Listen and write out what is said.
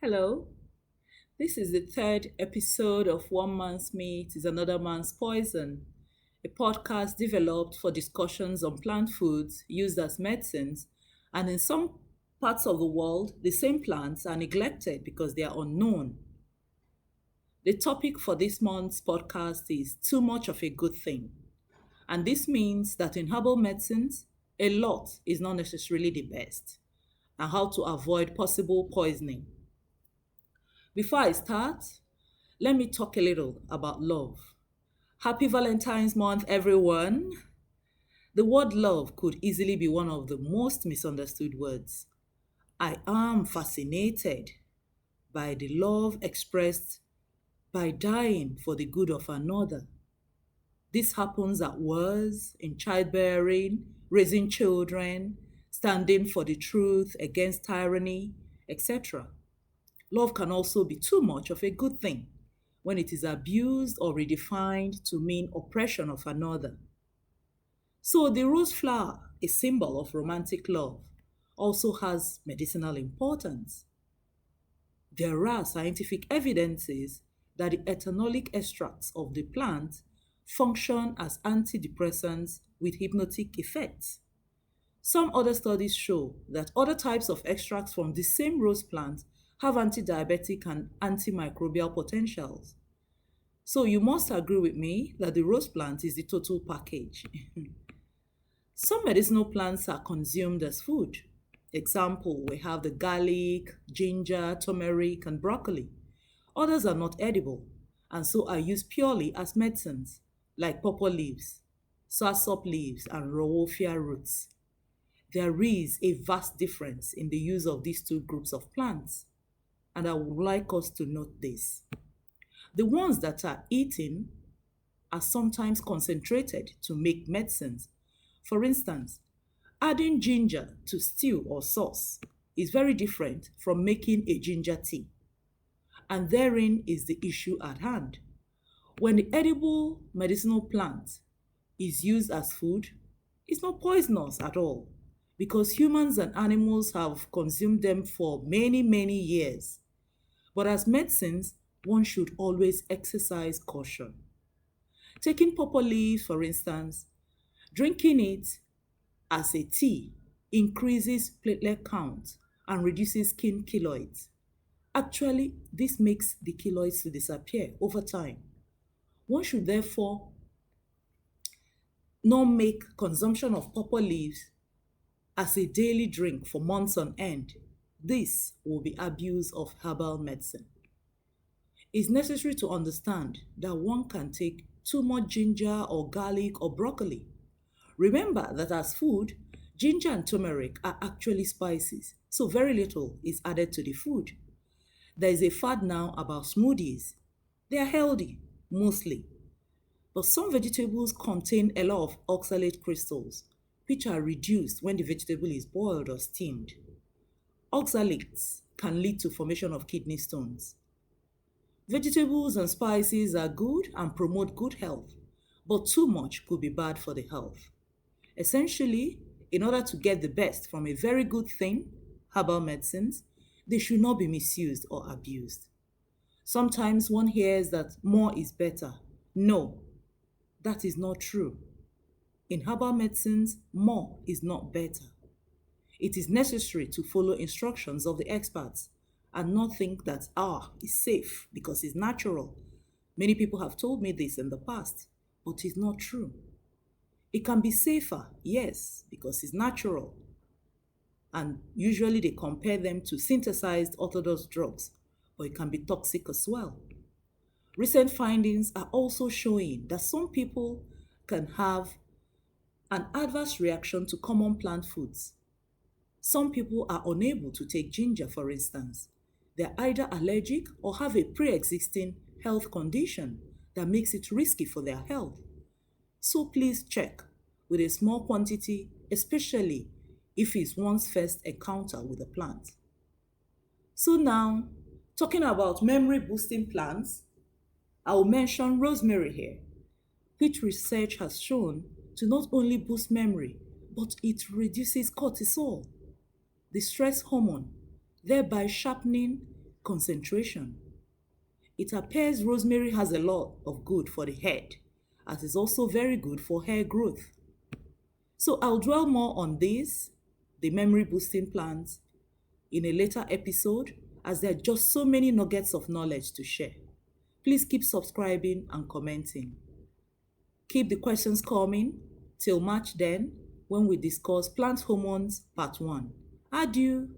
Hello, this is the third episode of One Man's Meat is Another Man's Poison, a podcast developed for discussions on plant foods used as medicines, and in some parts of the world, the same plants are neglected because they are unknown. The topic for this month's podcast is too much of a good thing, and this means that in herbal medicines, a lot is not necessarily the best, and how to avoid possible poisoning. Before I start, let me talk a little about love. Happy Valentine's Month, everyone. The word love could easily be one of the most misunderstood words. I am fascinated by the love expressed by dying for the good of another. This happens at wars, in childbearing, raising children, standing for the truth against tyranny, etc. Love can also be too much of a good thing when it is abused or redefined to mean oppression of another. So, the rose flower, a symbol of romantic love, also has medicinal importance. There are scientific evidences that the ethanolic extracts of the plant function as antidepressants with hypnotic effects. Some other studies show that other types of extracts from the same rose plant have anti-diabetic and antimicrobial potentials. So you must agree with me that the rose plant is the total package. Some medicinal plants are consumed as food. Example, we have the garlic, ginger, turmeric, and broccoli. Others are not edible and so are used purely as medicines, like pawpaw leaves, soursop leaves, and raffia roots. There is a vast difference in the use of these two groups of plants, and I would like us to note this. The ones that are eaten are sometimes concentrated to make medicines. For instance, adding ginger to stew or sauce is very different from making a ginger tea. And therein is the issue at hand. When the edible medicinal plant is used as food, it's not poisonous at all because humans and animals have consumed them for many, many years. But as medicines, one should always exercise caution. Taking pawpaw leaves, for instance, drinking it as a tea increases platelet count and reduces skin keloids. Actually, this makes the keloids to disappear over time. One should therefore not make consumption of pawpaw leaves as a daily drink for months on end. This will be abuse of herbal medicine. It's necessary to understand that one can take too much ginger or garlic or broccoli. Remember that as food, ginger and turmeric are actually spices, so very little is added to the food. There is a fad now about smoothies. They are healthy, mostly, but some vegetables contain a lot of oxalate crystals, which are reduced when the vegetable is boiled or steamed. Oxalates can lead to formation of kidney stones. Vegetables and spices are good and promote good health, but too much could be bad for the health. Essentially, in order to get the best from a very good thing, herbal medicines, they should not be misused or abused. Sometimes one hears that more is better. No, that is not true. In herbal medicines, more is not better. It is necessary to follow instructions of the experts and not think that is safe because it's natural. Many people have told me this in the past, but it's not true. It can be safer, yes, because it's natural. And usually they compare them to synthesized orthodox drugs, but it can be toxic as well. Recent findings are also showing that some people can have an adverse reaction to common plant foods. Some people are unable to take ginger, for instance. They're either allergic or have a pre existing health condition that makes it risky for their health. So please check with a small quantity, especially if it's one's first encounter with the plant. So now, talking about memory boosting plants, I will mention rosemary here, which research has shown to not only boost memory, but it reduces cortisol, the stress hormone, thereby sharpening concentration. It appears rosemary has a lot of good for the head, as it's also very good for hair growth. So I'll dwell more on this, the memory boosting plants, in a later episode, as there are just so many nuggets of knowledge to share. Please keep subscribing and commenting. Keep the questions coming till March then, when we discuss plant hormones part 1. Adieu.